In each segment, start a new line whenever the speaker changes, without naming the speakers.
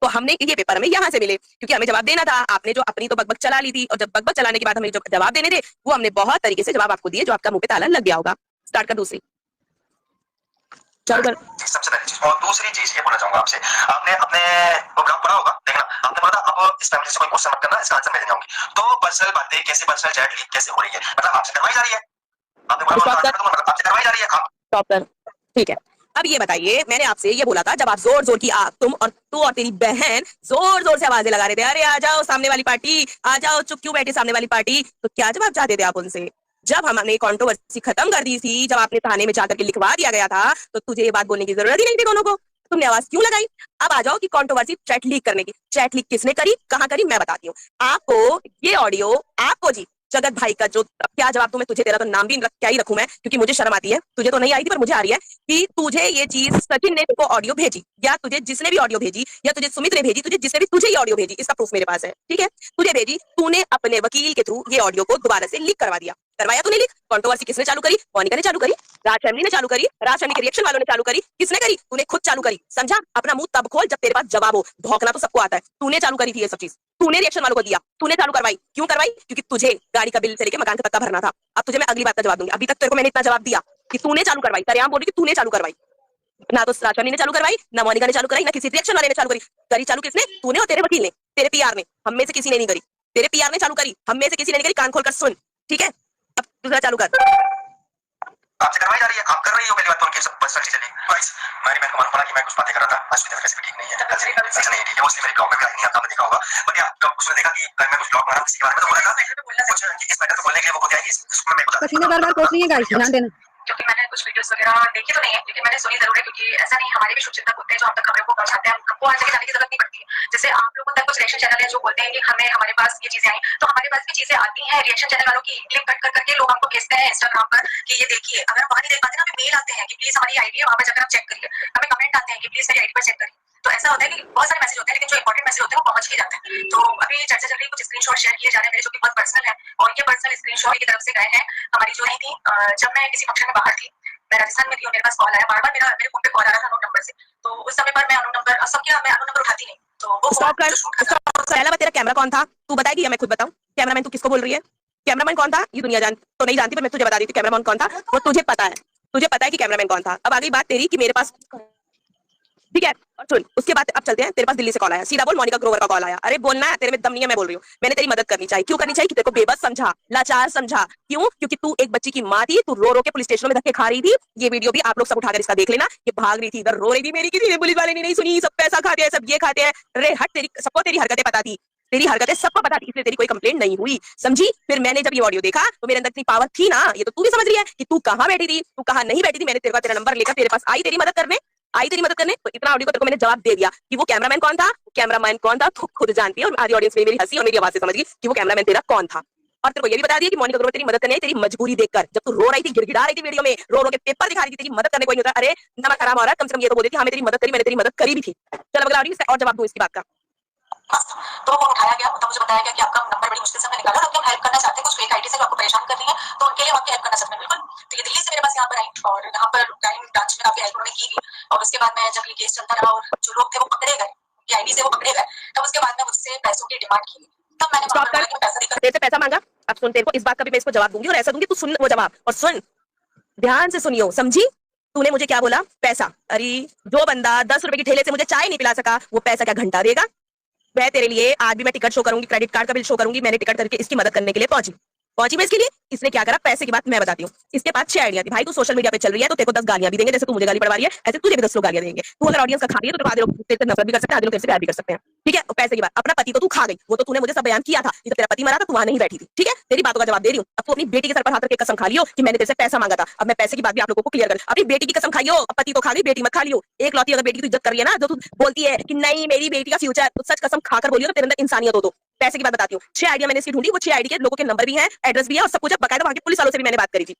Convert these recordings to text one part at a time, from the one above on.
तो हमने ये पेपर हमें यहाँ से मिले, क्योंकि हमें जवाब देना था। आपने जो अपनी तो बकबक चला ली थी, और जब बकबक चलाने के बाद हमें जो जवाब देने थे वो हमने बहुत तरीके से जवाब आपको दिए, जो आपका मुंह पे ताला लग गया होगा। स्टार्ट कर दूसरी, चालू कर।
सबसे पहली चीज, और दूसरी चीज ये बोलना चाहूंगा आपसे, आपने अपने प्रोग्राम पढ़ा होगा, देखना आपने बोला था अब इस फैमिली से कोई क्वेश्चन मत करना, इसका आंसर मैं दे जाऊंगी। तो पर्सनल बातें कैसे, पर्सनल चैट लीक कैसे हो रही है, मतलब आपसे करवाई जा रही है, आपने बोला मतलब आपसे करवाई जा रही है।
स्टॉप कर, ठीक है। अब ये बताइए, मैंने आपसे ये बोला था जब आप जोर जोर की तुम और तू और तेरी बहन जोर जोर से आवाजें लगा रहे थे, अरे आ जाओ सामने वाली पार्टी, आ जाओ, चुप क्यों बैठे सामने वाली पार्टी, तो क्या जवाब चाहते थे आप उनसे? जब हमने कंट्रोवर्सी खत्म कर दी थी, जब आपने थाने में जाकर के लिखवा दिया गया था, तो तुझे ये बात बोलने की जरूरत ही नहीं थी दोनों को। तुमने आवाज क्यों लगाई? अब आ जाओ कि कंट्रोवर्सी चैट लीक करने की। चैट लीक किसने करी, कहां करी, मैं बताती हूँ आपको। ये ऑडियो आपको जी जगत भाई का, जो क्या जवाब तुम्हें, तुझे तेरा तो नाम भी क्या ही रखूं मैं, क्योंकि मुझे शर्म आती है। तुझे तो नहीं आई थी पर मुझे आ रही है कि तुझे ये चीज सचिन ने तुमको ऑडियो भेजी, या तुझे जिसने भी ऑडियो भेजी, या तुझे सुमित ने भेजी, तुझे जिसने भी तुझे ये ऑडियो भेजी, इसका प्रूफ मेरे पास है, ठीक है। तुझे भेजी, तूने अपने वकील के थ्रू ये ऑडियो को दोबारा से लीक करवा दिया। करवाया तूने लीक। कंट्रोवर्सी किसने चालू करी? मोनिका ने चालू करी, राज फैमिली ने चालू करी, राज फैमिली के रिएक्शन वालों ने चालू करी। किसने करी? तूने खुद चालू करी। समझा? अपना मुंह तब खोल जब तेरे पास जवाब हो। भौंकना तो सबको आता है, तूने चालू करी थी ये सब चीज, तूने रिएक्शन वालों को दिया, तूने चालू करवाई। क्यों करवाई? क्योंकि तुझे गाड़ी का बिल से लेके मकान का तक्का भरना था। अब तुझे मैं अगली बात का जवाब दूंगी। अभी तक तेरे को मैंने इतना जवाब दिया कि तूने चालू करवाई, सरेआम बोल रही कि तूने चालू करवाई। ना तो राजवानी ने चालू करवाई, ना मोनिका ने चालू कराई, ना किसी रिएक्शन वाले ने चालू करी। करी चालू किसने? तूने और तेरे वकील ने, तेरे पीआर ने। हम में से किसी ने नहीं करी। तेरे पीआर ने चालू करी, हम में से किसी ने नहीं करी। कान खोलकर सुन, ठीक है। अब दूसरा चालू कर।
आपसे करवाई जा रही है, आप कर रही हो। पहली बात तो उनकी सब पर्सनल चीजें ली। गाइस, मेरी बहन को मालूम पड़ा कि मैं कुछ बातें कर रहा था, आज की तबीयत ठीक नहीं है, अच्छा नहीं है, मोस्टली मेरे ब्लॉग में भी नहीं आपने देखा होगा। बट यार जब उसने देखा कि मैं कुछ ब्लॉग बना रहा हूं, किसी के बारे में तो बोला था कुछ कि इस मैटर को बोलने के लिए वो खुद आई, इसमें मेरे को
पसीना बार-बार पोंछ रही है गाइस, ध्यान देना।
क्योंकि मैंने कुछ वीडियोस वगैरह देखी तो नहीं है, लेकिन मैंने सुनी जरूर है, क्योंकि ऐसा नहीं, हमारे भी शुभचिंतक होते हैं जो हम तक खबरों को पहुंचाते हैं, हमको आज तक जाने की जरूरत नहीं पड़ती। जैसे आप लोगों तक कुछ रिएक्शन चैनल है जो बोलते हैं कि हमारे पास ये चीजें आई, तो हमारे पास भी चीजें आती हैं रिएक्शन चैनल वालों की, लिंक कट कर करके लोग हमको भेजते हैं इंस्टाग्राम पर कि ये देखिए। अगर हम वहां नहीं देख पाते ना, हमें मेल आते हैं कि प्लीज हमारी आईडी है, वहां पर जाकर आप चेक करिए। हमें कमेंट आते हैं कि प्लीज मेरी आईडी पर चेक करिए। तो ऐसा होता है कि बहुत सारे मैसेज होते हैं, लेकिन जो इंपॉर्टेंट मैसेज होते हैं वो पहुंच के जाते हैं। तो अभी चर्चा चल रही है, कुछ स्क्रीनशॉट शेयर किए जा रहे हैं मेरे, जो कि बहुत पर्सनल है, और ये पर्सनल स्क्रीनशॉट की तरफ से गए हैं हमारी जो नहीं थी। जब मैं किसी फंक्शन में बाहर थी, मैं राजस्थान में थी, और मेरे पास कॉल आया, बार बार मेरे फोन पे कॉल आ रहा था अननोन नंबर से। तो उस समय पर मैं अननोन नंबर, सब क्या, मैं अननोन नंबर उठाती नहीं। तो वो
स्टॉप कर। पहला बात, तेरा कैमरा कौन था? तू बताएगी या मैं खुद बताऊं? कैमरामैन तू किसको बोल रही है? कैमरामैन कौन था ये दुनिया तो नहीं जानती, पर मैं तुझे बता देती हूँ कैमरामैन कौन था। वो तुझे पता है, तुझे पता है कि कैमरामैन कौन था। अब आगे बात तेरी कि मेरे पास, ठीक है। और सुन, उसके बाद अब चलते हैं, तेरे पास दिल्ली से कॉल आया, सीधा बोल मोनिका ग्रोवर का कॉल आया। अरे बोलना है, तेरे में दम नहीं है, मैं बोल रही हूँ। मैंने तेरी मदद करनी चाहिए। क्यों करनी चाहिए? कि तेरे को बेबस समझा, लाचार समझा। क्यों? क्योंकि तू एक बच्ची की माँ थी, तू रो रो के पुलिस स्टेशन में धक्के खा रही थी। ये वीडियो भी आप लोग सब उठाकर इसका देख लेना, ये भाग रही थी, इधर रो रही थी, मेरी किसी ने पुलिस वाले ने नहीं सुनी, सब पैसा खाते हैं, सब ये खाते हैं। अरे हट, तेरी सबको तेरी हरकतें पता थी, तेरी हरकतें सबको पता थी, इसलिए तेरी कोई कंप्लेंट नहीं हुई, समझी? फिर मैंने जब ये ऑडियो देखा तो मेरे अंदर इतनी पावर थी ना, ये तो तू भी समझ रही है कि तू कहां बैठी थी, तू कहां नहीं बैठी थी। मैंने तेरा नंबर लेकर तेरे पास आई, तेरी मदद करने आई, तेरी मदद करने। तो इतना ऑडियो को तेरे को मैंने जवाब दे दिया कि वो कैमरामैन कौन था। कैमरामैन कौन था तू खुद जानती है, और आधी ऑडियंस में मेरी हंसी और मेरी आवाज से समझ गई कि वो कैमरामैन तेरा कौन था। और तेरे को ये भी बता दिया कि मोनिका ग्रोवर तेरी मदद करने आई, तेरी मजबूरी देखकर। जब तू रो रही थी, गिड़गिड़ा रही थी वीडियो में, रो रो के पेपर दिखा रही थी, तेरी मदद करने कोई नहीं होता। अरे नमक हराम हो रहा है, कम से कम ये तो बोल देती, हाँ मैं तेरी मदद करी, मैंने तेरी मदद करी भी थी। चल अगला ऑडियो, इसका और जवाब दूं इसकी बात का।
तो वो उठाया गया, तो मुझे बताया गया कि आपका नंबर बड़ी मुश्किल से हमने निकाला, तो हम हेल्प करना चाहते हैं, कुछ फेक आईडी से जो आपको परेशान कर रही है, तो उनके लिए आपकी हेल्प करना चाहते हैं। बिल्कुल। तो ये दिल्ली से मेरे पास यहाँ पर आई, और यहाँ पर क्राइम ब्रांच में काफी हेल्प उन्होंने की। और उसके बाद में जब ये केस चलता रहा और जो लोग थे वो पकड़े गए, आईडी से वो पकड़े गए, तब उसके बाद में मुझसे पैसों की डिमांड की। तब मैंने
तेरे से पैसा मांगा। अब सुन, तेरे को इस बात का भी मैं इसको जवाब दूंगी, और ऐसा दूंगी, तू सुन वो जवाब, और सुन ध्यान से सुनियो, समझी? तूने मुझे क्या बोला? पैसा। अरे जो बंदा 10 रुपए की ठेले से मुझे चाय नहीं पिला सका, वो पैसा क्या घंटा देगा? मैं तेरे लिए आज भी मैं टिकट शो करूंगी, क्रेडिट कार्ड का बिल शो करूंगी। मैंने टिकट करके इसकी मदद करने के लिए पहुंची मैं इसके लिए। इसने क्या करा? पैसे की बात मैं बताती हूँ। इसके पास 6 आइडिया थी। भाई तू सोशल मीडिया पे चल रही है तो तेरे को 10 गालियां भी देंगे, जैसे तू मुझे गाली पड़वा रही है ऐसे तुझे भी 10 लोग गालियां देंगे। तू अगर ऑडियंस का खा रही है तो आधे लोग तेरे से नफरत भी कर सकते हैं, आधे लोग तेरे से प्यार भी कर सकते हैं, ठीक है। और पैसे की बात, अपना पति तो तू खा गई, वो तो तूने मुझे सब बयान किया था कि जब तेरा पति मरा था तू वहां नहीं बैठी थी, ठीक है। तेरी बातों का जवाब दे रही हूँ। अब तू अपनी बेटी के सर पर हाथ रख के कसम खा लियो कि मैंने तेरे से पैसा मांगा था। अब मैं पैसे की बात भी आप लोगों को क्लियर कर, अपनी बेटी की कसम खाइयो। पति तो खा गई, बेटी मत खा लियो। एक लौती अगर बेटी की इज्जत कर रही है ना, जो तू बोलती है कि नहीं मेरी बेटी का फ्यूचर, तो सच कसम खाकर बोलियो तेरे अंदर इंसानियत हो। तो पैसे की बात बताती हूँ। 6 आइडिया मैंने इसकी ढूंढी, वो 6 आइडिया के लोगों के नंबर भी हैं, एड्रेस भी है, और सब कुछ बकायदा वहां के पुलिस वालों से भी मैंने बात करी थी,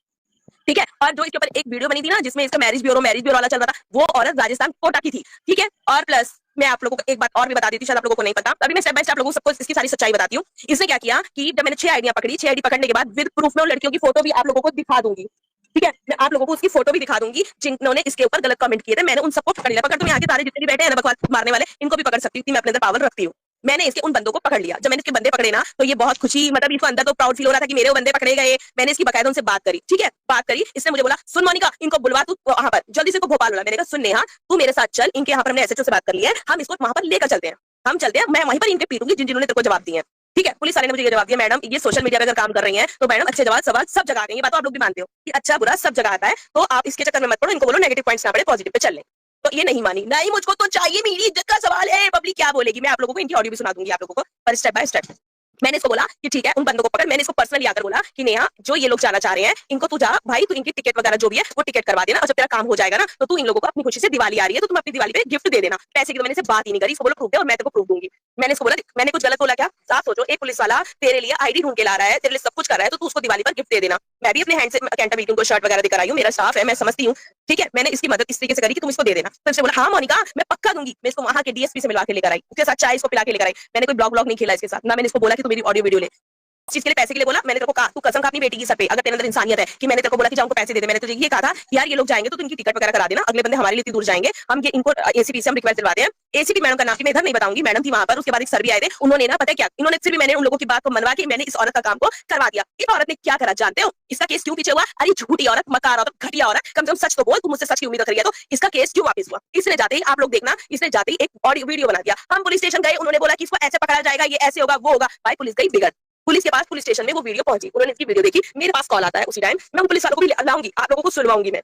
ठीक है। और जो इसके ऊपर एक वीडियो बनी थी ना, जिसमें इसका मैरिज ब्यूरो वाला चल रहा था, वो औरत राजस्थान कोटा की थी, ठीक है। और प्लस मैं आप लोगों को एक बात और भी बता देती हूँ, शायद आप लोगों को नहीं पता। अभी मैं स्टेप बाय स्टेप आप लोगों को सबको इसकी सारी सच्चाई बताती हूँ। इसने क्या किया कि जब मैंने 6 आइडिया पकड़ी, 6 आईडी पकड़ने के बाद विद प्रूफ में लड़कियों की फोटो भी आप लोगों को दिखा दूंगी, ठीक है, मैं आप लोगों को उसकी फोटो भी दिखा दूंगी जिन्होंने इसके ऊपर गलत कमेंट किए थे। मैंने उन सबको पकड़ लिया। पकड़, तुम यहाँ के सारे जितने भी बैठे हैं ना बकवास मारने वाले, इनको भी पकड़ सकती थी, मैं अपने अंदर पावर रखती हूँ। मैंने इसके उन बंदों को पकड़ लिया। जब मैंने इसके बंदे पकड़े ना, तो ये बहुत खुशी, मतलब इसको अंदर तो प्राउड फील हो रहा था कि मेरे वो बंदे पकड़े गए। मैंने इसकी बकायदा उनसे बात करी, ठीक है, बात करी। इसने मुझे बोला, सुन मोनिका, इनको बुलवा तू वहां पर, जल्दी से इनको भोपाल बुला। मैंने कहा सुन नेहा, तू मेरे साथ चल, इनके यहाँ पर हमने एसएचओ से बात कर ली है, हम इसको वहां पर लेकर चलते हैं। हम चलते हैं, मैं वहीं पर इनके पीटूंगी जिन्होंने तेरे को जवाब दिए हैं। ठीक है, पुलिस वाले ने मुझे ये जवाब दिया, मैडम ये सोशल मीडिया पे अगर काम कर रही हैं तो मैडम अच्छे जवाब सवाल सब जगह आते हैं। ये बात तो आप लोग भी मानते हो कि अच्छा बुरा सब जगह आता है, तो आप इसके चक्कर में मत पड़ो। इनको बोलो नेगेटिव पॉइंट्स ना पड़े, पॉजिटिव पे चल लें। तो ये नहीं मानी। नहीं, मुझको तो चाहिए, मेरी इज्जत का सवाल है। पब्लिक क्या बोलेगी, मैं आप लोगों को इनकी ऑडियो भी सुना दूंगी आप लोगों को, पर स्टेप बाय स्टेप। मैंने इसको बोला कि ठीक है, उन बंदों को पकड़। मैंने इसको पर्सनली आकर बोला कि नेहा, जो ये लोग जाना चाह रहे हैं, इनको तू जा भाई, तू इनकी टिकट वगैरह जो भी है वो टिकट करवा देना, और जब तेरा काम हो जाएगा ना, तो तू इन लोगों को अपनी खुशी से दिवाली आ रही है तो तुम अपनी दिवाली पे गिफ्ट दे देना। पैसे की तो मैंने इससे बात ही नहीं करी। इसको बोलो प्रूफ दे और मैं तेरे को प्रूफ दूंगी। मैंने इसको बोला, मैंने कुछ गलत बोला क्या? साफ सोचो, एक पुलिस वाला तेरे लिए आईडी ढूंढ के ला रहा है, तेरे लिए सब कुछ कर रहा है, तो तू उसको दिवाली पर गिफ्ट दे देना। मैं भी अपने हैंड से अकाउंटेबिलिटी को शर्ट वगैरह दिखा रही हूँ, मेरा स्टाफ है, मैं समझती हूँ। ठीक है, मैंने इसकी मदद इस तरीके से करी कि तुम इसको दे देना। तो इसने बोला हाँ मोनिका, मैं पक्का दूंगी। मैं इसको वहां के डीएसपी से मिलवा के लेकर आई, उसके साथ चाय इसको पिला के लेकर आई। मैंने कोई ब्लॉग नहीं खेला इसके साथ ना। मैंने इसको बोला कि तू मेरी ऑडियो वीडियो ले। चीज के लिए, पैसे के लिए बोला। मैंने तेरे को कहा, तू कसम खा अपनी बेटी की सर पे, अगर तेरे अंदर इंसानियत है, कि मैंने तेरे को बोला कि जाओ उनको पैसे दे दे। मैंने तुझे ये कहा था यार ये लोग जाएंगे तो तू इनकी टिकट वगैरह करा देना, अगले बंदे हमारे लिए इतनी दूर जाएंगे, हम ये इनको एसीपी से हम रिक्वेस्ट दिलवाते हैं। एसीपी मैडम का नाम मैं इधर नहीं बताऊंगी, मैडम थी वहां पर। उसके बाद एक सर भी आए थे, उन्होंने ना पता है क्या, इन्होंने फिर भी मैंने उन लोगों की बात को मनवा के मैंने इस औरत का काम को करवा दिया। इस औरत ने क्या करा जानते हो? इसका केस क्यों पीछे हुआ? अरे झूठी औरत, मकार औरत, घटिया औरत, कम से कम सच तो बोल। तुम मुझसे सच की उम्मीद कर रही है, तो इसका केस क्यों वापस हुआ? इसने जाते ही, आप लोग देखना, इसने जाते ही एक ऑडियो वीडियो बना दिया। हम पुलिस स्टेशन गए, उन्होंने बोला कि इसको ऐसे पकड़ा जाएगा, ये ऐसे होगा, वो होगा। भाई पुलिस गई बिगड़, पुलिस के पास, पुलिस स्टेशन में वो वीडियो पहुंची, उन्होंने इसकी वीडियो देखी, मेरे पास कॉल आता है उसी टाइम। मैं उन पुलिस वालों को भी लाऊंगी, आप लोगों को सुनवाऊंगी मैं।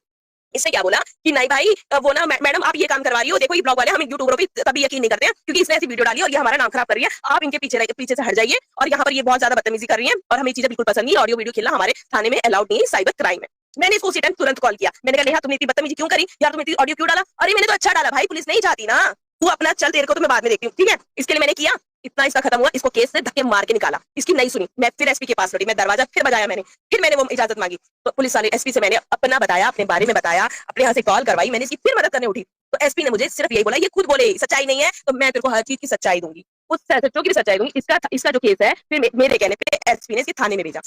इसने क्या बोला कि नहीं भाई वो ना मैडम आप ये काम करवा रही हो, देखो ये ब्लॉग वाले हम यूट्यूबरों पे तभी यकीन नहीं करते हैं क्योंकि इसने ऐसी वीडियो डाली और ये हमारा नाम खराब कर रही है। आप इनके पीछे से हट जाइए, और यहाँ पर ये बहुत ज्यादा बदतमीजी कर रही है और हमें चीजें बिल्कुल पसंद नहीं। ऑडियो वीडियो खेलना हमारे थाने में अलाउड नहीं है, साइबर क्राइम है। मैंने इसको उसी टाइम तुरंत कॉल किया। मैंने कहा नेहा तुमने इतनी बदतमीजी क्यों करी यार, तुमने इतनी ऑडियो क्यों डाला? अरे मैंने तो अच्छा डाला भाई, पुलिस नहीं चाहती ना, तू अपना चल, तेरे को तो मैं बाद में देखती हूँ। ठीक है, इसके लिए मैंने किया, इतना इसका खत्म हुआ। इसको केस से धक्के मार के निकाला, इसकी नहीं सुनी। मैं फिर एसपी के पास लड़ी, मैं दरवाजा फिर बजाया, फिर मैंने वो इजाजत मांगी। तो पुलिस वाले एसपी से मैंने अपना बताया, अपने बारे में बताया, अपने यहाँ से कॉल करवाई, मैंने इसकी फिर मदद करने उठी। तो एसपी ने मुझे सिर्फ यही बोला, ये खुद बोले सच्चाई नहीं है तो मैं तेरे को हर चीज की सच्चाई दूंगी, उस सच्चों की भी सच्चाई दूंगी। इसका जो केस है, फिर मेरे कहने पे एसपी ने इसकी थाने में भेजा।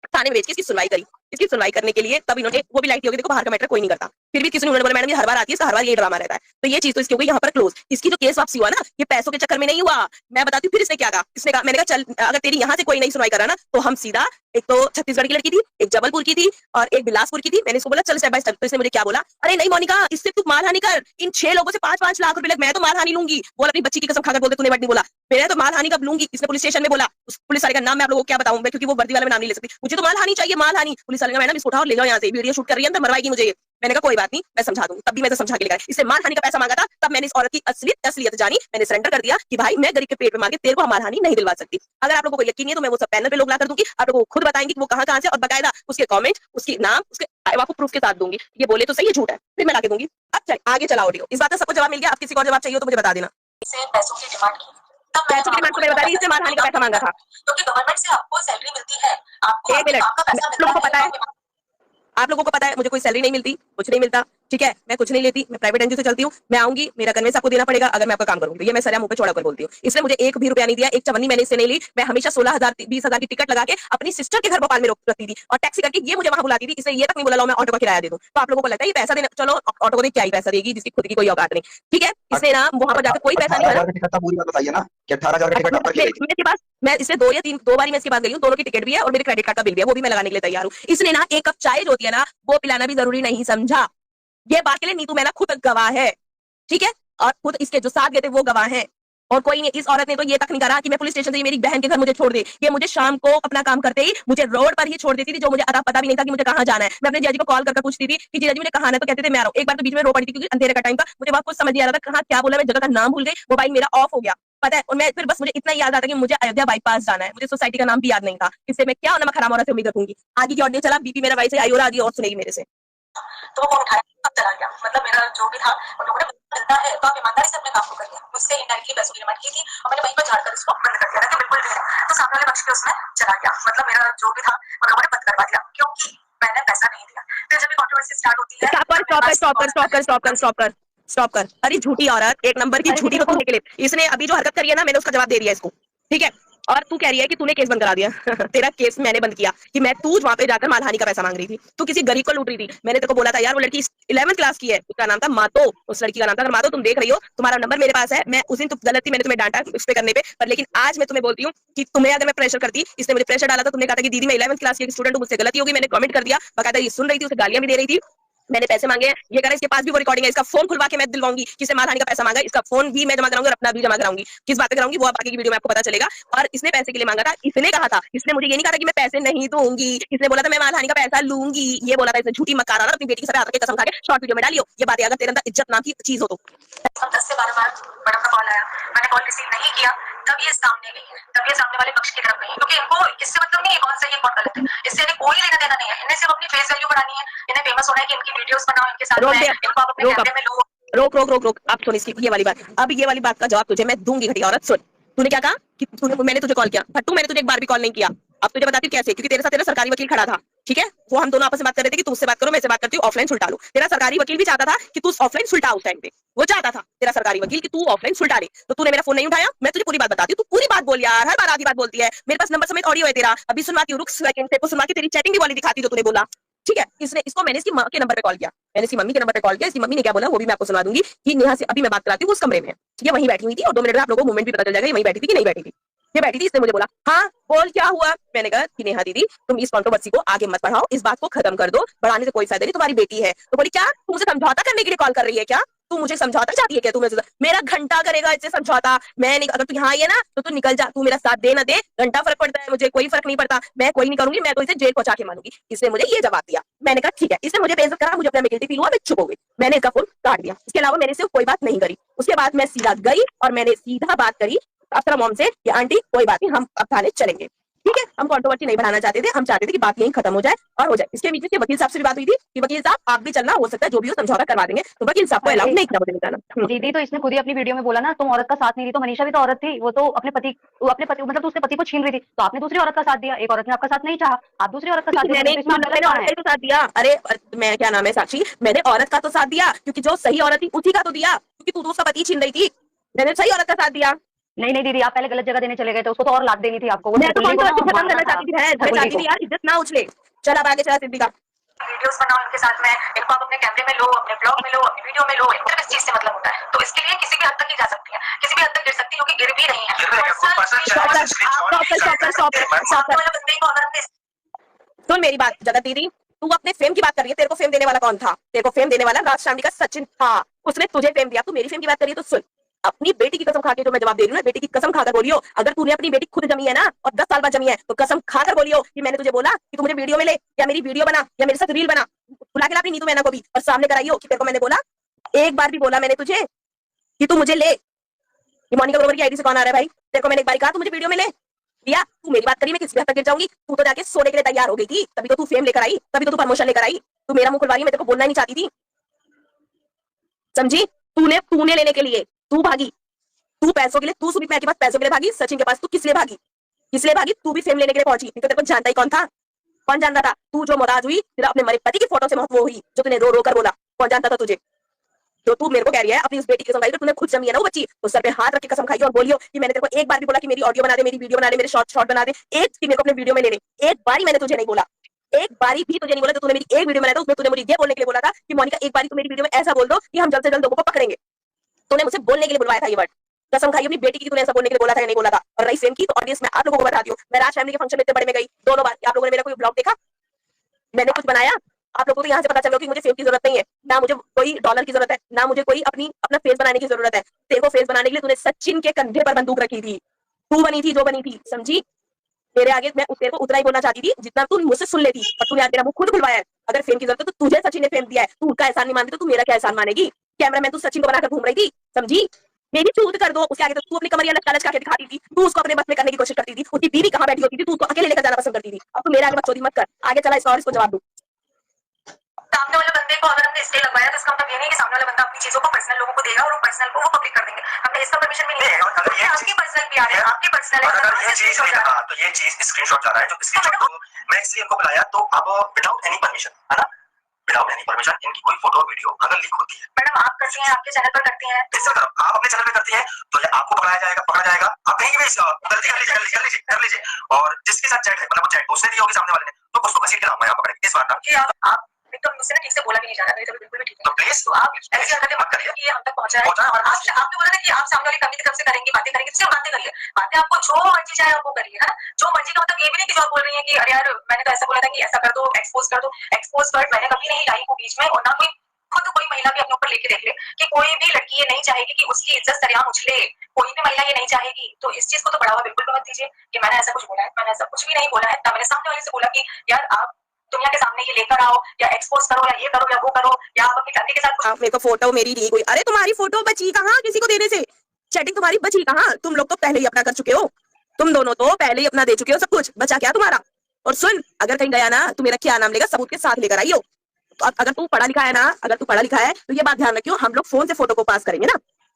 थाने में भेज के इसकी सुनवाई करी। इसकी सुनवाई करने के लिए तब इन्होंने वो भी लाइट होगी, देखो बाहर का मैटर कोई नहीं करता, फिर भी किसी ने बोला मैडम ये हर बार आती है, हर बार ये ड्रामा रहता है। तो ये चीज तो इसकी हो गई यहाँ पर क्लोज। इसकी जो केस वापसी हुआ ना, ये पैसों के चक्कर में नहीं हुआ। मैं बताती हूँ फिर इसने क्या कहा। इसने कहा, मैंने कहा चल अगर तेरी यहाँ से कोई नहीं सुनवाई करा ना, तो हम सीधा, एक तो छत्तीसगढ़ की लड़की थी, एक जबलपुर की थी और एक बिलासपुर की थी। मैंने इसको बोला चल स्टेप बाय स्टेप। तो इसने मुझे क्या बोला, अरे नहीं मोनिका इससे तू मानहानि कर, इन 6 लोगों से 5-5 लाख रुपए लग, मैं तो मानहानि लूंगी। बोल अपनी बच्ची की कसम खाकर बोलते तूने बट नहीं बोला, मैं तो मानहानि कब लूंगी। इसने पुलिस स्टेशन में बोला, उस पुलिस वाले का नाम मैं आप लोगों को क्या बताऊं क्योंकि वो वर्दी वाले में नाम नहीं ले सकती। मुझे तो मानहानि चाहिए, मानहानि। पुलिस वाले का मैडम इसको उठाओ ले जाओ यहाँ से, वीडियो शूट कर रही है, अंदर मरवाएगी मुझे। मैंने कहा कोई बात नहीं, मैं समझा दूंगी। तब भी मैं तो समझा के लेकर इससे मानहानि का पैसा मांगा था। तब मैंने इस औरत की असलियत जानी, मैंने सरेंडर कर दिया कि भाई मैं गरीब के पेट में मार के तेरे को मानहानि नहीं दिलवा सकती। अगर आप लोगों को यकीन नहीं है तो मैं वो सब पैनल पे लोग ला कर दूंगी, आप लोगों को खुद बताएंगे कि वो कहां से, और बकायदा उसके कमेंट, उसके नाम, उसके आपको प्रूफ के साथ दूंगी। ये बोले तो सही है, झूठ है, फिर मैं ला के दूंगी। अब चल आगे चला ऑडियो, इस बात का सबको जवाब मिल गया। आप किसी को जवाब चाहिए तो मुझे बता देना।
पैसों की डिमांड की,
पैसों की डिमांड को मैं बता रही, इससे मानहानि का पैसा मांगा था।
क्योंकि गवर्नमेंट से आपको सैलरी मिलती है, आपको
एक मिनट,
आपका पैसा
आप लोगों को पता है, आप लोगों को पता है मुझे कोई सैलरी नहीं मिलती, कुछ नहीं मिलता। ठीक है, मैं कुछ नहीं लेती, मैं प्राइवेट एनजीओ से चलती हूँ। मैं आऊंगी, मेरा कन्वेंस आपको देना पड़ेगा अगर मैं आपका काम करूंगी। ये मैं सरिया मुंह पे चौड़ा कर बोलती हूँ। इसने मुझे 1 भी रुपया नहीं दिया, एक चवन्नी मैंने इससे नहीं ली। मैं हमेशा 16,000 20,000 की टिकट लगा के अपनी सिस्टर के घर भोपाल में रखती थी और टैक्सी करके ये मुझे वहां बुलाती थी। इसे ये तक नहीं बोला लो मैं ऑटो का किराया दे दूं। तो आप लोगों को लगता है ये पैसा देना, चलो ऑटो को क्या ही पैसा देगी जिसकी खुद की कोई औकात नहीं। ठीक है, इसने ना वहां पर जाकर कोई पैसा नहीं भरा।
पूरी बात बताइए ना कि 18,000 की टिकट आप करके गई।
मेरे पास, मैं इससे 2 या 3 बार मैं इसके पास गई हूँ, दोनों की टिकट भी है और मेरे क्रेडिट कार्ड का बिल भी है, वो भी मैं लगाने के लिए तैयार हूँ। इसने ना 1 कप चाय जो होती है ना, वो पिलाना भी जरूरी नहीं समझा। ये बात के लिए नीतू मैना खुद गवाह है। ठीक है, और खुद इसके जो साथ गए थे वो गवाह हैं। और कोई नहीं, इस औरत ने तो ये तक नहीं करा कि मैं पुलिस स्टेशन से मेरी बहन के घर मुझे छोड़ दे। ये मुझे शाम को अपना काम करते ही मुझे रोड पर ही छोड़ देती थी, जो मुझे अता पता भी नहीं था कि मुझे कहाँ जाना है। मैं अपने जीजाजी को कॉल करके पूछती थी कि जीजाजी मुझे कहाँ आना है, तो कहते थे मैं आ रहा हूँ। एक बार तो बीच में रो पड़ी थी क्योंकि अंधेरे का टाइम था, मुझे बहुत कुछ समझ नहीं आ रहा था कहाँ क्या बोला, मैं जगह का नाम भूल गई, मोबाइल मेरा ऑफ हो गया पता है। और मैं फिर बस मुझे इतना याद आता कि मुझे अयोध्या बाईपास जाना है, मुझे सोसाइटी का नाम भी याद नहीं था। इससे मैं क्या नमक हराम औरत से उम्मीद रखूंगी। आगे की ऑडियो चला, बीपी मेरा भाई से आई और आगे और सुनेगी मेरे से।
तो वो उठाया तब चला गया, मतलब मेरा जो भी था उन लोगों ने मिलता है तो आप ईमानदारी से अपने काम को करिए। मुझसे इनडायरेक्टली पैसों की डिमांड की थी और मैंने वहीं पर झाड़कर उसको बंद कर दिया कि बिल्कुल भी नहीं। तो सामने वाले पक्ष के उसमें चला गया, मतलब मेरा जो भी था उन लोगों ने बंद करवा दिया क्योंकि मैंने पैसा नहीं दिया। फिर जब कंट्रोवर्सी स्टार्ट होती है,
स्टॉप कर। अरे झूठी औरत, एक नंबर की झूठी तो तुम निकले। इसने अभी जो हरकत करी है ना, मैंने उसका जवाब दे दिया इसको। ठीक है, और तू कह रही है कि तूने केस बंद करा दिया तेरा केस मैंने बंद किया कि मैं तू वहां पे जाकर मानहानि का पैसा मांग रही थी, तू किसी गरीब को लूट रही थी। मैंने तेरे को बोला था यार वो लड़की 11th क्लास की है, उसका नाम था मातो, उस लड़की का नाम था। अगर मातो तुम देख रही हो, तुम्हारा नंबर मेरे पास है। मैं उस दिन तुम गलत थी, मैंने तुम्हें डांटा उस पे करने पे, पर लेकिन आज मैं तुम्हें बोलती हूँ कि तुम्हें अगर मैं प्रेशर करती, इसने मुझे प्रेशर डाला था, तुमने कहा था कि दीदी मैं 11th क्लास की स्टूडेंट हूँ, मुझसे गलती होगी, मैंने कमेंट कर दिया, बकायदा ये सुन रही थी, उसे गालियां भी दे रही थी, मैंने पैसे मांगे हैं, ये कह रहा है इसके पास भी वो रिकॉर्डिंग है, इसका फोन खुलवा के मैं दिलवाऊंगी कि इसने मानहानि का पैसा मांगा, इसका फोन भी मैं जमा कराऊंगी और अपना भी जमा कराऊंगी। किस बात पे कराऊंगी वो आप आगे की वीडियो में आपको पता चलेगा। और इसने पैसे के लिए मांगा था, इसने कहा था, इसने मुझे ये नहीं कहा था कि मैं पैसे नहीं दूंगी, इसने बोला था मैं मानहानि का पैसा लूंगी, ये बोला था। इसने झूठी मक्कार अपनी बेटी के साथ आकर कसम खा के शॉर्ट वीडियो में डालियो। ये बात है, अगर तेरे अंदर इज्जत नाम की चीज हो तो
10 से 12 बार मैडम का कॉल आया, मैंने कॉल रिसीव नहीं किया, तब ये सामने गई है, तब ये सामने वाले पक्ष की तरफ गई है, क्योंकि इनको इससे मतलब नहीं है कौन सही है कौन गलत है, इससे इन्हें कोई लेना देना नहीं है। इन्हें सिर्फ अपनी फेस वैल्यू बढ़ानी है, इन्हें फेमस होना है कि इनकी वीडियोस बनाओ, इनके साथ में इनको आप अपने कैमरे में लो।
रोक रोक रोक रोक, आप सुन इसकी ये वाली बात। अब ये वाली बात का जवाब तुझे मैं दूंगी घटिया औरत। सुन, तूने क्या कहा कि मैंने तुझे कॉल किया, फट्टू मैंने तुझे एक बार भी कॉल नहीं किया। अब तुझे बताती हूँ कैसे, क्योंकि तेरे साथ तेरा सरकारी वकील खड़ा था, ठीक है, वो हम दोनों आपस में बात कर रहे थे कि तू उससे बात करो, मैं से बात करती हूँ, ऑफलाइन सुलटा लो। तेरा सरकारी वकील भी चाहता था कि तू ऑफलाइन सुलटा, उस टाइम पे वो चाहता था तेरा सरकारी वकील कि तू ऑफलाइन सुलटा ले, तो तूने मेरा फोन नहीं उठाया। मैं तुझे पूरी बात बताती हूँ, तू पूरी बात बोल यार, हर बार आधी बात बोलती है। मेरे पास नंबर समेत ऑडियो है तेरा, अभी सुनवाती हूँ, रुक सेकंड, तेरे को सुनवा के तेरी चैटिंग भी वाली दिखाती जो तूने बोला, ठीक है। इसको मैंने इसकी माँ के नंबर पे कॉल किया, मैंने इसकी मम्मी के नंबर पे कॉल किया। इसकी मम्मी ने क्या बोला वो भी मैं आपको सुना दूंगी कि नेहा से अभी मैं बात कराती हूँ, उस कमरे में ये वहीं बैठी हुई थी, और 2 मिनट में आप लोगों को मूवमेंट भी पता चल जाएगा ये वहीं बैठी थी कि नहीं बैठी थी। ये बैठी थी, इसने मुझे बोला हाँ बोल क्या हुआ। मैंने कहा कि नेहा दीदी तुम इस कंट्रोवर्सी को आगे मत बढ़ाओ, इस बात को खत्म कर दो, बढ़ाने से कोई फायदा नहीं, तुम्हारी बेटी है। तो बोली क्या तू मुझे समझौता करने के लिए कॉल कर रही है क्या, तू मुझे समझौता चाहती है क्या, तू मेरा घंटा करेगा इससे समझौता। मैं नहीं, अगर तू यहाँ आई है ना तो तू निकल जा, तू मेरा साथ दे ना दे, घंटा फर्क पड़ता है, मुझे कोई फर्क नहीं पड़ता, मैं कोई नहीं करूंगी, मैं तो इसे जेल पहुंचा के मानूंगी। इसने मुझे ये जवाब दिया। मैंने कहा ठीक है, इसने मुझे बेइज्जत करा, मुझे अपना गिल्टी फील हुआ, मैं चुप हो गई, मैंने इसका फोन काट दिया। इसके अलावा मैंने सिर्फ कोई बात नहीं करी। उसके बाद मैं सीधा गई और मैंने सीधा बात करी अफ्सरा मॉम से कि आंटी कोई बात नहीं, हम अब थाने चलेंगे, ठीक है, हम कंट्रोवर्सी नहीं बढ़ाना चाहते थे, हम चाहते थे कि बात यहीं खत्म हो जाए और हो जाए। इसके बीच में वकील साहब से भी बात हुई थी कि वकील साहब आप भी चलना, हो सकता है जो भी हो समझौता करवा देंगे, तो वकील साहब को अलाउ नहीं किया मुझे जाना।
दीदी तो इसने खुद ही अपनी वीडियो में बोला ना तुम औरत का साथ नहीं दी, तो मनीषा भी तो औरत थी, वो तो अपने पति मतलब तो उसके पति को छीन रही थी, तो आपने दूसरी औरत का साथ दिया, एक औरत ने आपका साथ नहीं चाहा, आप दूसरी औरत का साथ दिया,
मैंने औरत का साथ दिया। अरे मैं क्या नाम है साक्षी, मैंने औरत का तो साथ दिया, क्योंकि जो सही औरत थी उसी का तो दिया, क्योंकि तू तो उसका पति छीन रही थी, मैंने सही औरत का साथ दिया।
नहीं दीदी आप पहले गलत जगह देने चले गए थे, उसको तो और लात देनी थी आपको।
मैं तो खत्म करना चाहती थी, मैं चाहती थी यार इज्जत ना उछले। चल अब आगे चला सिद्दीका।
वीडियोस बनाओ इनके साथ में, इनको आप अपने कैमरे में लो, अपने ब्लॉग में लो, अपनी वीडियो में लो, इनको इस चीज से मतलब होता है, तो इसके लिए किसी भी हद तक ही जा सकती है, किसी भी हद तक गिर सकती है, क्योंकि गिर भी रही है।
सुन मेरी बात जगत दीदी, तू अपने फेम की बात कर रही है, तेरे को फेम देने वाला कौन था, तेरे को फेम देने वाला राज शामली का सचिन था, उसने तुझे फेम दिया, तू मेरी फेम की बात कर रही है। तो सुन, अपनी बेटी की कसम खा के जो मैं जवाब दे रही हूँ ना, बेटी की कसम खाकर बोलियो, अगर तूने अपनी बेटी खुद जमी है ना और 10 साल बाद जमी है, तो कसम खाकर बोलियो कि मैंने तुझे बोला कि तू मुझे वीडियो में ले, या मेरी वीडियो बना, या मेरे साथ रील बना, बुला के ला अपनी नीतू मैना को भी और सामने कराइयो कि तेरे को मैंने बोला, एक बार भी बोला मैंने तुझे कि तू मुझे ले। ये मोनिका ग्रोवर की आईडी से कौन आ रहा है भाई, तेरे को मैंने एक बार कहा तू मुझे वीडियो में ले दिया, तू मेरी बात करी, मैं किस हद तक गिर जाऊंगी, तू तो जाके सोने के लिए तैयार हो गई थी, तभी तो तू फेम लेकर आई, तभी तो तू प्रमोशन लेकर आई, तू मेरा मुंह खुलवा रही है, मैं तेरे को बोलना ही नहीं चाहती थी, समझी, तूने लेने के लिए तू भागी, तू पैसों के लिए, तू सुमित के पास पैसों के लिए भागी, सचिन के पास तू किस लिए भागी, तू भी फेम लेने के लिए पहुंची, तो तेरे को जानता ही कौन था, कौन जानता था, तू जो मोहताज हुई, तेरा अपने मरे पति की फोटो से वो हुई जो तूने रो रो कर बोला, कौन जानता था तुझे, जो तू मेरे को कह रही है अपनी उस बेटी की कसम खाई, तूने खुद जमी है ना वो बच्ची, तो सर पे हाथ रख के कसम खाई और बोलियो कि मैंने तेरे को एक बार भी बोला कि मेरी ऑडियो बना दे, मेरी वीडियो बना दे, मेरे शॉर्ट बना दे, एक मेरे को अपने वीडियो में ले ले, एक बार ही मैंने तुझे नहीं बोला, एक बारी भी तुझे नहीं बोला, तो तूने मेरी एक वीडियो बनाया था, उसमें तूने मुझे ये बोलने के लिए बोला था कि मोनिका एक बारी तू मेरी वीडियो में ऐसा बोल दो कि हम जल्द से जल्द लोगों को पकड़ेंगे, तूने मुझे बोलने के लिए बुलवाया था ये वर्ड, कसम खाई अपनी बेटी की, तूने ऐसा बोलने के लिए बोला था या नहीं बोला था। और रही फेम की, तो ऑडियंस में आप लोगों को बताती हूँ, मैं राज फैमिली के फंक्शन में इतने बड़े में गई 2 बार, आप लोगों ने मेरा कोई ब्लॉग देखा, मैंने कुछ बनाया, आप लोगों को तो यहाँ से पता चलो कि मुझे फेम की जरूरत नहीं है, ना मुझे कोई डॉलर की जरूरत है, ना मुझे कोई अपना फेस बनाने की जरूरत है, तेरे को फेस बनाने के लिए तूने सचिन के कंधे पर बंदूक रखी थी, तू बनी थी जो बनी थी, समझी, तेरे आगे मैं तेरे को उतना ही बोलना चाहती थी जितना तू मुझसे सुन लेती, और तूने आज मेरा मुंह खुद खुलवाया है। अगर फेम की जरूरत है तो तुझे सचिन ने फेम दिया है, तू उनका एहसान नहीं मानती तो तू मेरा क्या एहसान मानेगी, कैमरामैन तू सचिन को बनाकर घूम रही थी, समझी, मेरी चूत कर दो, उसके आगे तो तू अपनी कमरिया लचका के दिखाती थी, तू उसको अपने बस में करने की कोशिश करती थी, उसकी बीवी कहाँ बैठी होती थी, तू उसको अकेले लेकर जाना पसंद करती थी, अब तू मेरे आगे बकचोदी मत कर, आगे चला इसका और इसको जवाब दू।
सामने वाले बंदे को अगर हमने स्टे लगवाया तो इसका मतलब ये नहीं कि सामने वाला बंदा अपनी चीजों को पर्सनल लोगों को देगा और वो पर्सनल को वो पब्लिक कर देंगे, हमने इसका परमिशन भी नहीं दिया, अगर ये आपकी पर्सनल भी आ रहा है, आपकी पर्सनल है,
अगर ये चीज नहीं लगा तो ये चीज स्क्रीनशॉट जा रहा है, जो स्क्रीनशॉट को मैं इसलिए इनको बुलाया, तो अब विदाउट एनी परमिशन, है ना, विदाउट एनी परमिशन इनकी कोई फोटो वीडियो अगर लीक होती है,
मैडम आप करती हैं, आपके चैनल पर करती हैं,
इस तरह आप अपने चैनल पे करती हैं तो ये आपको पकड़ा जाएगा। आप कहीं भी गलती कर लीजिए और जिसके साथ चैट है मतलब चैट उसने दी होगी सामने वाले ने, तो उसको घसीट के लाऊंगा यहाँ पकड़ के इस बात का
कि आप एकदम मुझसे ना ठीक से बोला भी नहीं जा रहा, मेरी तबीयत बिल्कुल भी ठीक
तो
नहीं।
प्लीज
तो आप ऐसी हरकतें मत करिए कि ये हम तक पहुंचा है। आपने बोला ना कि आप सामने वाली फैमिली की तरफ से करेंगे, बातें करेंगे, सिर्फ बातें करिए, बातें आपको जो मर्जी चाहे आप वो करिए, है ना। जो मर्जी का मतलब ये भी नहीं कि जो आप बोल रही है कि अरे यार मैंने तो ऐसा बोला था कि ऐसा कर दो, एक्सपोज कर दो। एक्सपोज वर्ड मैंने कभी नहीं लाई को बीच में, और ना कोई खुद कोई महिला भी अपने ऊपर लेके देख ले कि कोई भी लड़की ये नहीं चाहेगी कि उसकी इज्जत सरेआम उछले, कोई भी महिला ये नहीं चाहेगी। तो इस चीज को तो बढ़ावा बिल्कुल भी मत दीजिए कि मैंने ऐसा कुछ बोला है। मैंने ऐसा कुछ भी नहीं बोला है। मैंने सामने वाले से बोला कि यार आप दुनिया के सामने ये लेकर आओ या एक्सपोज करो या ये करो या वो करो, या आप अपनी फैमिली के साथ
आप मेरे को फोटो मेरी दी कोई, अरे तुम्हारी फोटो बची कहाँ किसी को देने से, चैटिंग तुम्हारी बची कहाँ, तुम लोग तो पहले ही अपना कर चुके हो, तुम दोनों तो पहले ही अपना दे चुके हो, सब कुछ बचा क्या तुम्हारा। और सुन, अगर कहीं गया ना तो मेरा क्या नाम लेगा, सबूत के साथ लेकर आइयो। तो अगर तू पढ़ा लिखा है ना, अगर तू पढ़ा लिखा है तो ये बात ध्यान रखियो, हम लोग फोन से फोटो को पास करेंगे ना,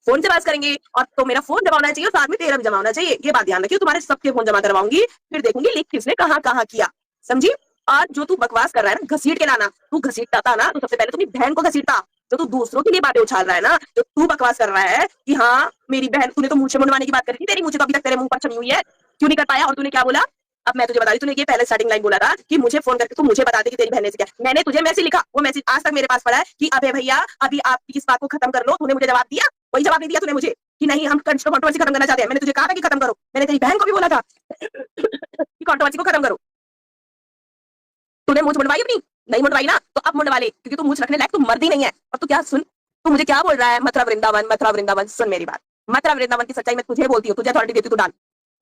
फोन से पास करेंगे, और तो मेरा फोन जमा होना चाहिए और साथ में तेरा भी जमा होना चाहिए, ये बात ध्यान रखियो। तुम्हारे सबके फोन जमा करवाऊंगी, फिर देखूंगी लीक किसने कहाँ कहाँ किया, समझी। और जो तू बकवास कर रहा है ना, घसीट के लाना, तू घसीटता था ना तो सबसे पहले अपनी बहन को घसीटता, जो तू दूसरों के लिए बातें उछाल रहा है ना, जो तू बकवास कर रहा है कि हाँ मेरी बहन, तूने तो मुझे मुंडवाने की बात करी थी, तेरी मुझे तो अभी तक तेरे मुंह पर छनी हुई है, क्यों नहीं कर पाया। और तूने क्या बोला, अब मैं तुझे बता रही, तूने ये पहले स्टार्टिंग लाइन बोला था कि मुझे फोन करके तू मुझे बता दे कि तेरी बहन ने से क्या, मैंने तुझे मैसेज लिखा, वो मैसेज आज तक मेरे पास पड़ा है कि अबे भैया अभी आप इस बात को खत्म कर लो, तूने मुझे जवाब दिया, वही जवाब नहीं दिया तूने मुझे कि नहीं हम कंट्रोवर्सी खत्म करना चाहते हैं, मैंने तुझे कहा था कि खत्म करो, मैंने तेरी बहन को भी बोला था कि कंट्रोवर्सी को खत्म करो, तूने मुझ मुंडवाई अपनी, नहीं मुंडवाई ना तो अब मुंडवा ले, क्योंकि तू मुझ रखने लायक तू मर्द ही नहीं है। और तू क्या सुन, तू मुझे क्या बोल रहा है, मथुरा वृंदावन, मथुरा वृंदावन, सुन मेरी बात, मथुरा वृंदावन की सच्चाई मैं तुझे बोलती हूँ, तुझे अथॉरिटी देती हूँ, तू डाल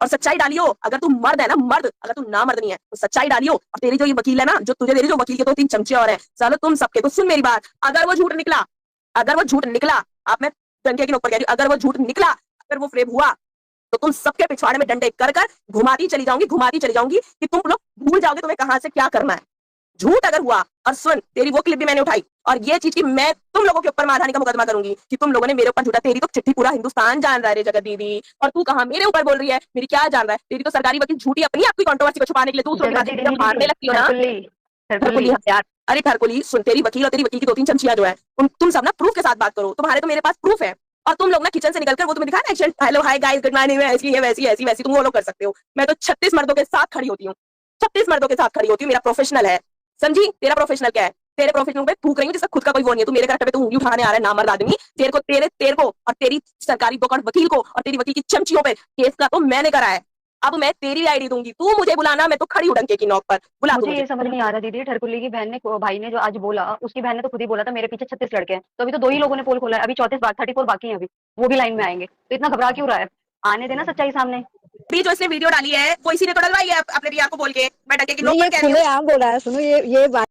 और सच्चाई डालियो। अगर तू मर्द है ना मर्द, अगर तू ना मर्द नहीं है तो सच्चाई डालियो। और तेरी जो ये वकील है ना, जो तुझे दे रही, जो वकील के 2-3 चमचे और हैं, चलो तुम सबके, तो सुन मेरी बात, अगर वो झूठ निकला, अगर वो झूठ निकला, आप मैं डंके के ऊपर कह रही हूँ, अगर वो झूठ निकला, अगर वो फ्रेब हुआ, तो तुम सबके पिछवाड़े में डंडे कर कर घुमाती चली जाऊंगी कि तुम लोग भूल जाओगे तुम्हें कहां से क्या करना है, झूठ अगर हुआ। और सुन, तेरी वो क्लिप भी मैंने उठाई, और ये चीज की मैं तुम लोगों के ऊपर मारधानी का मुकदमा करूंगी कि तुम लोगों ने मेरे ऊपर झूठा, तेरी तो चिट्ठी पूरा हिंदुस्तान जान रहा है रे जगत दीदी, और तू कहां मेरे ऊपर बोल रही है, मेरी क्या जान रहा है, तेरी तो सरकारी वकील झूठी अपनी आपकी कंट्रोवर्सी को छुपाने के लिए तू मारने लगती हो ना, खरकुली यार, अरे खरकुली सुन, तेरी वकील और तेरी वकील की 2-3 चमचियां जो है, तुम सब ना प्रूफ के साथ बात करो, तुम्हारे तो मेरे पास प्रूफ है, और तुम लोग ना किचन से निकलकर वो तुम्हें दिखा ना action, hello hi guys good morning, ऐसी है वैसी तुम वो लोग कर सकते हो, मैं तो 36 मर्दों के साथ खड़ी होती हूँ, 36 मर्दों के साथ खड़ी होती हूँ, मेरा प्रोफेशनल है, समझी। तेरा प्रोफेशनल क्या है, तेरे प्रोफेशनल पे थूक रही हूँ जिसका खुद का कोई वो नहीं है, तू मेरे घर पे तो उंगली उठाने आ रहा है नामर्द आदमी, तेरे को और तेरी सरकारी वकील को और तेरी वकील की चमचियों पे केस का तो मैंने करा है, अब मैं तेरी आईडी दूंगी, तू मुझे बुलाना, मैं तो खड़ी हूँ डंके की नोक पर, बुला
मुझे ये समझ नहीं आ रहा दीदी, ठरकुली की बहन ने, भाई ने जो आज बोला, उसकी बहन ने तो खुद ही बोला था मेरे पीछे 36 लड़के हैं, तो अभी तो 2 ही लोगों ने पोल खोला है, अभी 34 बाकी हैं, अभी वो भी लाइन में आएंगे, तो इतना घबरा क्यों रहा है, आने देना सच्चाई सामने।
भी जो इसने वीडियो डाली है वो इसी ने तो डलवाई है अपने भी आपको बोल के, मैं डंके की नोक
नहीं,
पर
ये
कह रही हूँ।
खुलेआम बोला है, सुनो ये बात